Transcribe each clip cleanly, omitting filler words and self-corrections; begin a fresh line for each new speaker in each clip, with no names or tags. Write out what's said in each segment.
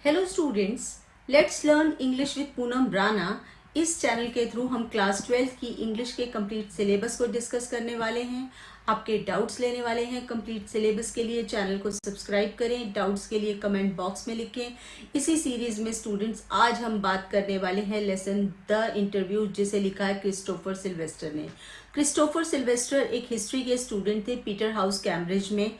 Hello students, let's learn English with Poonam Rana. इस channel के through हम क्लास 12 की इंग्लिश के कंप्लीट सिलेबस को डिस्कस करने वाले हैं। आपके डाउट्स लेने वाले हैं कंप्लीट सिलेबस के लिए। चैनल को सब्सक्राइब करें, डाउट्स के लिए कमेंट बॉक्स में लिखें। इसी सीरीज में स्टूडेंट्स आज हम बात करने वाले हैं लेसन द इंटरव्यू, जिसे लिखा है क्रिस्टोफर सिल्वेस्टर ने। क्रिस्टोफर सिल्वेस्टर एक हिस्ट्री के स्टूडेंट थे पीटर हाउस कैम्ब्रिज में,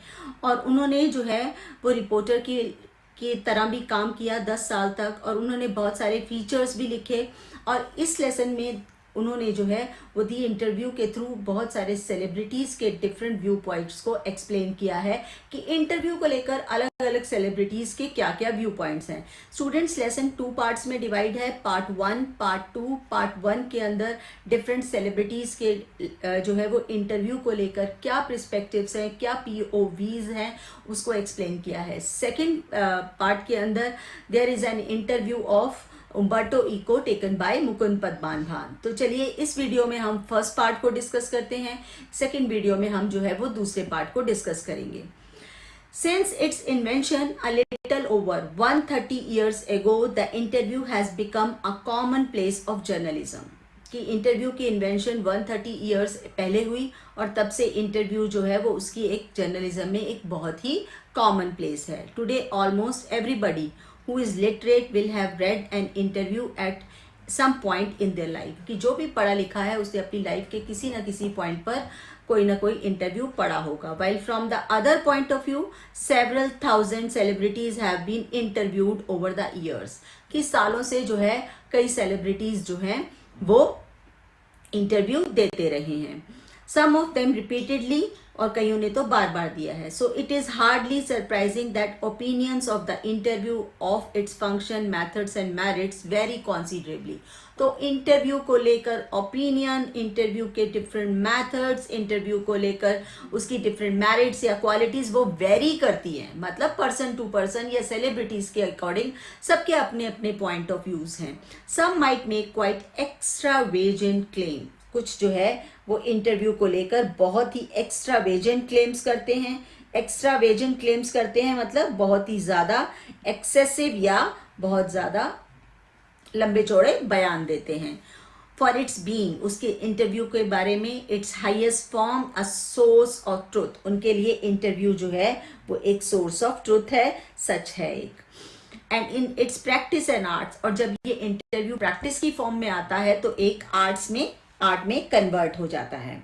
और उन्होंने जो है वो रिपोर्टर की तरह भी काम किया 10 साल तक, और उन्होंने बहुत सारे फीचर्स भी लिखे। और इस लेसन में उन्होंने जो है वो दी इंटरव्यू के थ्रू बहुत सारे सेलिब्रिटीज़ के डिफरेंट व्यू पॉइंट्स को एक्सप्लेन किया है कि इंटरव्यू को लेकर अलग अलग सेलिब्रिटीज़ के क्या क्या व्यू पॉइंट्स हैं। स्टूडेंट्स, लेसन 2 पार्ट्स में डिवाइड है, पार्ट 1, पार्ट 2। पार्ट 1 के अंदर डिफरेंट सेलिब्रिटीज़ के जो है वो इंटरव्यू को लेकर क्या पर्सपेक्टिव्स हैं, क्या POVs हैं, उसको एक्सप्लेन किया है। सेकेंड पार्ट के अंदर there is an interview of Umberto Eco taken by Mukund Padmanabhan. तो चलिए इस वीडियो में हम फर्स्ट पार्ट को डिस्कस करते हैं, सेकंड वीडियो में हम जो है वो दूसरे पार्ट को डिस्कस करेंगे। Since its invention a little over 130 years ago, the interview has become a commonplace of journalism. कि इंटरव्यू की इन्वेंशन 130 ईयर्स पहले हुई, और तब से इंटरव्यू जो है वो उसकी एक जर्नलिज्म में एक बहुत ही कॉमन प्लेस है। Today almost everybody who is literate will have read an interview at some point in their life। कि जो भी पढ़ा लिखा है उसने अपनी लाइफ के किसी न किसी पॉइंट पर कोई ना कोई इंटरव्यू पढ़ा होगा। While from the other point of view, several thousand celebrities have been interviewed over the years। कि सालों से जो है कई सेलिब्रिटीज जो हैं वो इंटरव्यू देते रहे हैं। Some of them repeatedly, और कईयों ने तो बार बार दिया है। So it is hardly surprising that opinions of the interview of its function, methods and merits vary considerably। तो इंटरव्यू को लेकर ओपिनियन, इंटरव्यू के डिफरेंट मेथड्स, इंटरव्यू को लेकर उसकी डिफरेंट मेरिट्स या क्वालिटीज वो वेरी करती हैं। मतलब पर्सन टू पर्सन या सेलिब्रिटीज के अकॉर्डिंग सबके अपने अपने पॉइंट ऑफ व्यूज हैं। Some might make quite extravagant claim. कुछ जो है वो इंटरव्यू को लेकर बहुत ही एक्स्ट्रावेजेंट क्लेम्स करते हैं। एक्स्ट्रावेजेंट क्लेम्स करते हैं मतलब बहुत ही ज़्यादा एक्सेसिव या बहुत ज़्यादा लंबे चौड़े बयान देते हैं। फॉर इट्स बीइंग, उसके इंटरव्यू के बारे में, it's highest form a source of truth. उनके लिए इंटरव्यू जो है वो एक सोर्स ऑफ ट्रुथ है, सच है एक। And in its practice and arts, और जब ये इंटरव्यू प्रैक्टिस की फॉर्म में आता है तो एक आर्ट में कन्वर्ट हो जाता है।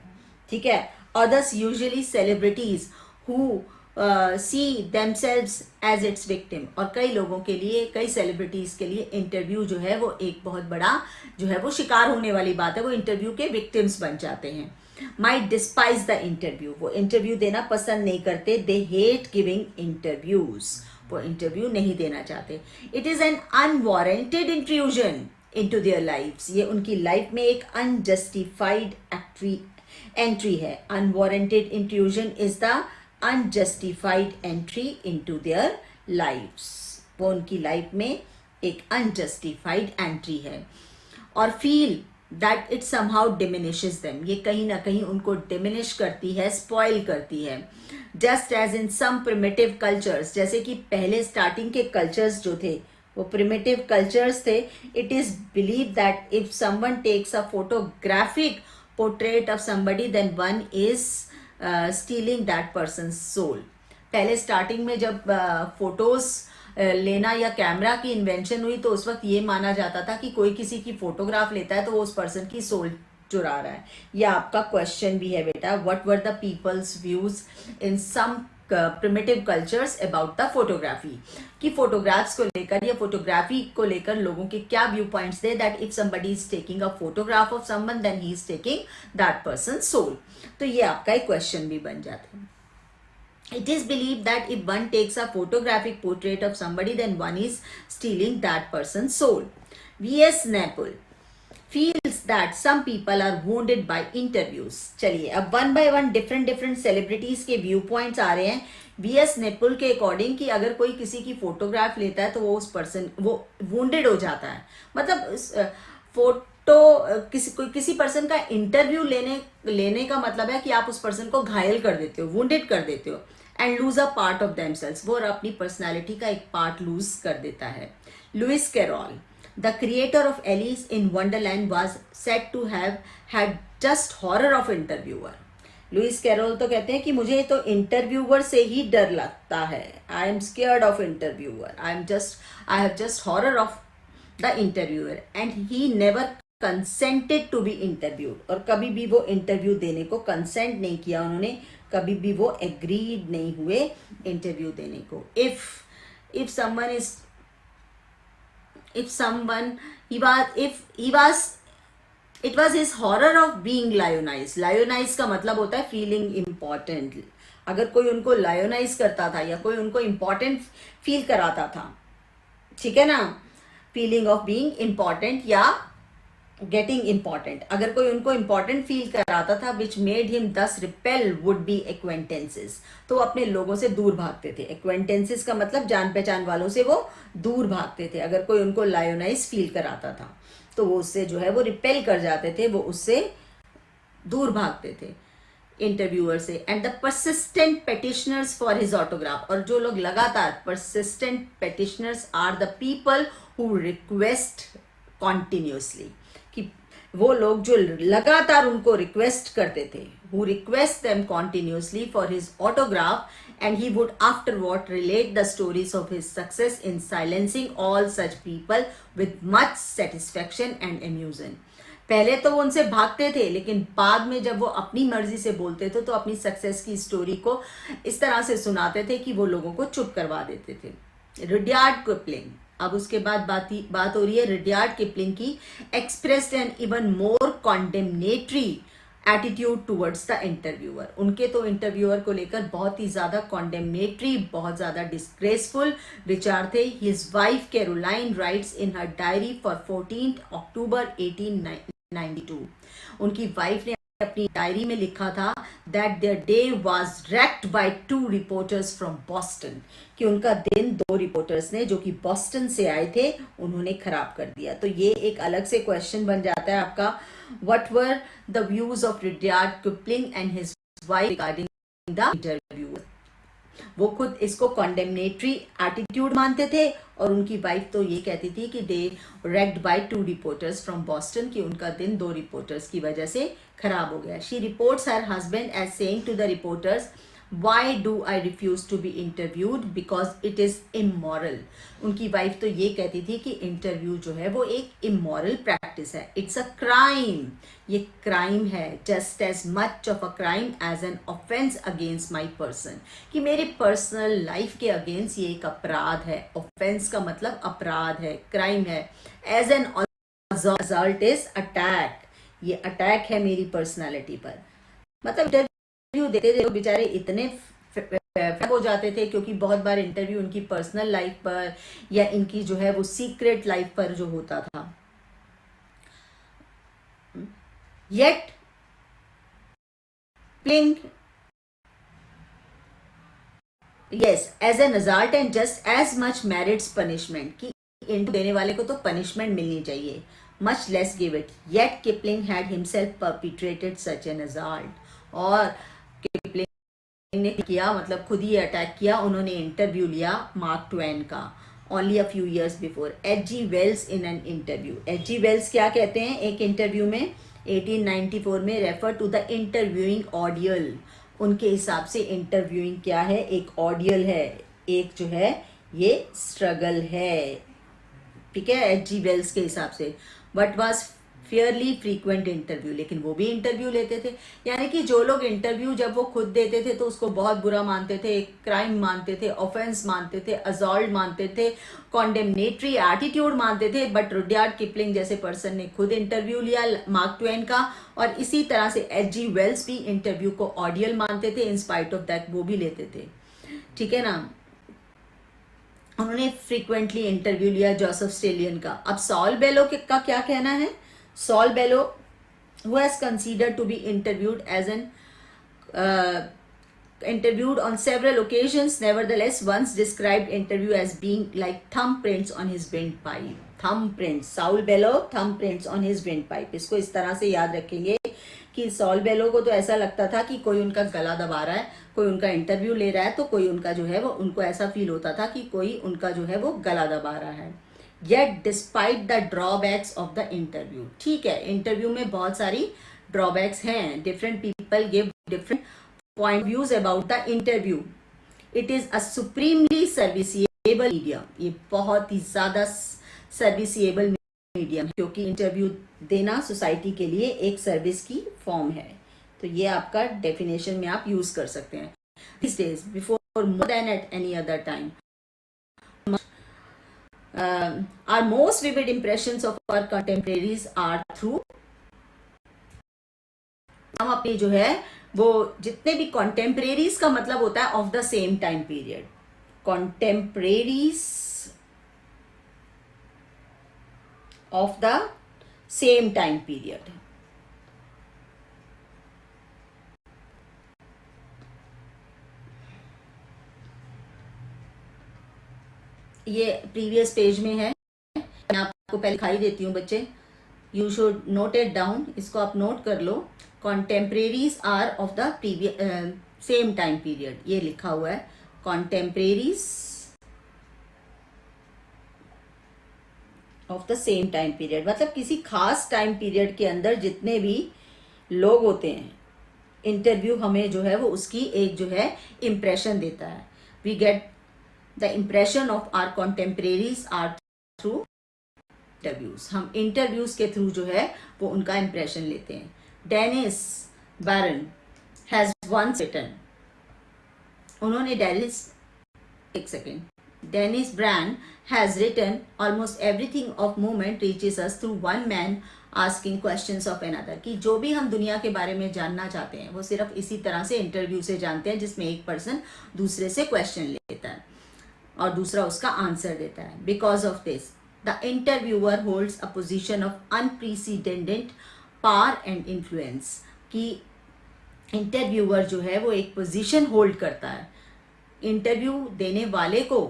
ठीक है। Others usually celebrities who see themselves as its victim, और कई लोगों के लिए, कई सेलिब्रिटीज के लिए इंटरव्यू जो है वो एक बहुत बड़ा जो है वो शिकार होने वाली बात है। वो इंटरव्यू के विक्टिम्स बन जाते हैं। माइट डिस्पाइज द इंटरव्यू, वो इंटरव्यू देना पसंद नहीं करते। दे हेट गिविंग इंटरव्यूज, वो इंटरव्यू नहीं देना चाहते। It is an unwarranted intrusion into their lives, ये उनकी लाइफ में एक अनजस्टिफाइड एंट्री है। Unwarranted intrusion is the unjustified entry into their lives. वो उनकी लाइफ में एक अनजस्टिफाइड एंट्री है। और feel that it somehow diminishes them, ये कहीं ना कहीं उनको डिमिनिश करती है, स्पॉइल करती है। Just as in some primitive cultures, जैसे कि पहले स्टार्टिंग के कल्चर्स जो थे वो प्रिमिटिव कल्चर्स थे। It is believe that if someone takes a photographic portrait of somebody then one is stealing that person's soul. पहले स्टार्टिंग में जब फोटोज लेना या कैमरा की इन्वेंशन हुई तो उस वक्त ये माना जाता था कि कोई किसी की फोटोग्राफ लेता है तो वो उस पर्सन की सोल चुरा रहा है। या आपका क्वेश्चन भी है बेटा, what were the people's views in some primitive cultures about the photography, कि फोटोग्राफ्स को लेकर या फोटोग्राफी को लेकर लोगों के क्या व्यू पॉइंट्स थे। That if somebody is taking a photograph of someone then he is taking that person soul. तो ये आपका एक क्वेश्चन भी बन जाता है। It is believe that if one takes a photographic portrait of somebody then one is stealing that person soul. VS नेपुल feels that some people are wounded by interviews। चलिए अब one by one different celebrities के view points आ रहे हैं। VS nipple के according कि अगर कोई किसी की फोटोग्राफ लेता है तो वो उस पर्सन वो वुंडेड हो जाता है। मतलब किसी पर्सन का इंटरव्यू लेने का मतलब है कि आप उस पर्सन को घायल कर देते हो, वुंडेड कर देते हो। And lose a part of themselves, वो अपनी पर्सनैलिटी का एक पार्ट लूज कर देता है. Lewis Carroll, the creator of Alice in Wonderland, was said to have had just horror of interviewer. Lewis Carroll तो कहते हैं कि मुझे तो इंटरव्यूअर से ही डर लगता है. I am scared of interviewer. I have just horror of the interviewer and he never consented to be interviewed. और कभी भी वो इंटरव्यू देने को कंसेंट नहीं किया उन्होंने, कभी भी वो एग्रीड नहीं हुए इंटरव्यू देने को. if someone is if someone he was it was his horror of being lionized. lionize का मतलब होता है feeling important. अगर कोई उनको lionize करता था या कोई उनको important फील कराता था, ठीक है ना, feeling of being important या getting important, अगर कोई उनको important फील कराता था which made him thus repel would be acquaintances, तो वो अपने लोगों से दूर भागते थे. acquaintances का मतलब जान पहचान वालों से वो दूर भागते थे. अगर कोई उनको lionize फील कराता था तो वो उससे जो है वो रिपेल कर जाते थे, वो उससे दूर भागते थे इंटरव्यूअर से. And the persistent petitioners for his autograph, और जो लोग लगातार persistent petitioners are the people who request continuously, कि वो लोग जो लगातार उनको रिक्वेस्ट करते थे, who request them continuously for his autograph, and he would afterward relate the stories of his success in silencing all such people with much satisfaction and amusement. पहले तो वो उनसे भागते थे, लेकिन बाद में जब वो अपनी मर्जी से बोलते थे तो अपनी सक्सेस की स्टोरी को इस तरह से सुनाते थे कि वो लोगों को चुप करवा देते थे. रुडयार्ड किपलिंग, अब उसके बाद बात हो रही है रुडयार्ड किपलिंग की. Expressed an even more condemnatory attitude towards the interviewer. उनके तो इंटरव्यूअर को लेकर बहुत ही ज्यादा कॉन्डेमनेटरी, बहुत ज्यादा डिस्ग्रेसफुल विचार थे. His wife Caroline rights in her diary for 14 अक्टूबर 1892. उनकी वाइफ ने अपनी डायरी में लिखा था that their day was wrecked by 2 reporters from Boston, कि उनका दिन 2 रिपोर्टर्स ने जो कि बॉस्टन से आए थे उन्होंने खराब कर दिया. तो ये एक अलग से क्वेश्चन बन जाता है आपका, what were the views of Rudyard Kipling and his wife regarding the interview. वो खुद इसको condemnatory attitude मानते थे और उनकी वाइफ तो ये कहती थी कि they wrecked by 2 reporters from Boston, कि उनका दिन 2 रिपोर्टर्स की वजह से खराब हो गया. She reports her husband as saying to the reporters, why do I refuse to be interviewed because it is immoral. उनकी वाइफ तो ये कहती थी कि इंटरव्यू जो है वो एक इमोरल प्रैक्टिस है, इट्स अ क्राइम, ये क्राइम है, just as much of a crime as an offence against my person, कि मेरे पर्सनल लाइफ के अगेंस्ट ये एक अपराध है. ऑफेंस का मतलब अपराध है, क्राइम है. As an result is attack, ये अटैक है मेरी पर्सनैलिटी पर. मतलब इंटरव्यू देते थे बेचारे इतने हो जाते थे क्योंकि बहुत बार इंटरव्यू उनकी पर्सनल लाइफ पर या इनकी जो है वो सीक्रेट लाइफ पर जो होता था. Yet Kipling yes as an result and just as much merits punishment, कि इंटरव्यू देने वाले को तो पनिशमेंट मिलनी चाहिए, much less give it. Yet Kipling had himself perpetrated such an result, और किपलिंग ने किया मतलब खुद ही अटैक किया. उन्होंने इंटरव्यू लिया मार्क ट्वेन का only a few years before. H G. Wells in an interview. H G. Wells क्या कहते हैं एक इंटरव्यू में 1894 में, refer to the interviewing ordeal. उनके हिसाब से इंटरव्यूइंग क्या है, एक ऑडियल है, एक जो है ये स्ट्रगल है, ठीक है, एच.जी. वेल्स के हिसाब से. But was Fairlie frequent interview, लेकिन वो भी इंटरव्यू लेते थे. यानी कि जो लोग इंटरव्यू जब वो खुद देते थे तो उसको बहुत बुरा मानते थे, क्राइम मानते थे, ऑफेंस मानते थे, असॉल्ट मानते थे, कॉन्डेमनेटरी एटीट्यूड मानते थे. बट रुडयार्ड किपलिंग जैसे पर्सन ने खुद इंटरव्यू लिया मार्क ट्वेन का, और इसी तरह से एच.जी. वेल्स भी इंटरव्यू को ऑडियल मानते थे, इन स्पाइट ऑफ दैट वो भी लेते थे, ठीक है ना. उन्होंने फ्रीक्वेंटली इंटरव्यू लिया जोसेफ स्टेलियन का. अब सॉल बेलो का क्या कहना है. Saul Bellow, who has considered to be interviewed as an interviewed on several occasions, nevertheless once described interview as being like thumbprints on his windpipe. Thumbprints, Saul Bellow, thumbprints on his windpipe. इसको इस तरह से याद रखेंगे कि sol बेलो को तो ऐसा लगता था कि कोई उनका गला दबा रहा है, कोई उनका इंटरव्यू ले रहा है, तो कोई उनका जो है वो, उनको ऐसा फील होता था कि कोई उनका जो है वो गला दबा रहा है। Yet despite the drawbacks of the interview, ठीक है, इंटरव्यू में बहुत सारी ड्रॉबैक्स हैं, different people give different point views about the interview, it is a supremely serviceable medium, ये बहुत ही ज्यादा सर्विसिएबल मीडियम, क्योंकि इंटरव्यू देना सोसाइटी के लिए एक सर्विस की फॉर्म है। तो ये आपका डेफिनेशन में आप यूज कर सकते हैं। These days, before more than at any other time, our most vivid impressions of our contemporaries are through, हम अपनी जो है वो जितने भी कॉन्टेम्परेरीज का मतलब होता है of the same time period, contemporaries of the same time period, ये प्रीवियस पेज में है, मैं आपको पहले दिखाई देती हूँ बच्चे, you should note it down, इसको आप नोट कर लो। Contemporaries are of the previous same time period, ये लिखा हुआ है contemporaries of the same time period, मतलब किसी खास टाइम पीरियड के अंदर जितने भी लोग होते हैं, इंटरव्यू हमें जो है वो उसकी एक जो है इम्प्रेशन देता है। We get the impression of our contemporaries are through interviews, हम इंटरव्यूज के थ्रू जो है वो उनका इम्प्रेशन लेते हैं। Denis Brian has once written, उन्होंने Denis Brian has written almost everything of movement reaches us through one man asking questions of another, कि जो भी हम दुनिया के बारे में जानना चाहते हैं वो सिर्फ इसी तरह से इंटरव्यू से जानते हैं, जिसमें एक पर्सन दूसरे से क्वेश्चन लेता है और दूसरा उसका आंसर देता है। Because of this the interviewer holds a position of unprecedented power and influence, कि इंटरव्यूअर जो है वो एक पोजीशन होल्ड करता है, इंटरव्यू देने वाले को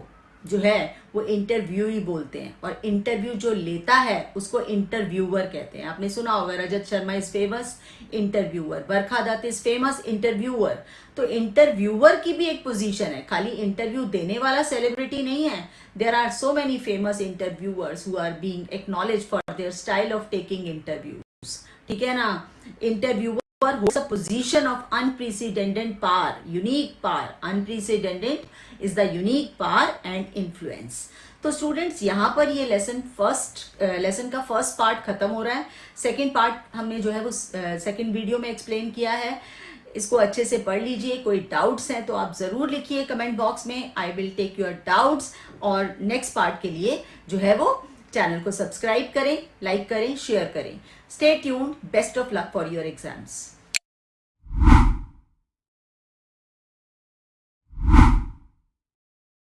जो है वो इंटरव्यू ही बोलते हैं, और इंटरव्यू जो लेता है उसको इंटरव्यूअर कहते हैं। आपने सुना होगा Rajat Sharma is famous interviewer, Barkha Dutt is famous interviewer. तो इंटरव्यूअर की भी एक पोजीशन है, खाली इंटरव्यू देने वाला सेलिब्रिटी नहीं है। There are so many famous interviewers who are being acknowledged for their style of taking interviews, ठीक है ना। Interviewer holds a position of unprecedented power, unique power, unprecedented is the unique power and influence। तो students यहाँ पर ये lesson का first part खत्म हो रहा है। सेकंड पार्ट हमने जो है वो सेकंड वीडियो में एक्सप्लेन किया है, इसको अच्छे से पढ़ लीजिए। कोई डाउट्स हैं तो आप जरूर लिखिए कमेंट बॉक्स में, I will take your doubts. और नेक्स्ट पार्ट के लिए जो है वो चैनल को सब्सक्राइब करें, लाइक करें, शेयर करें। Stay tuned, best of luck for your exams.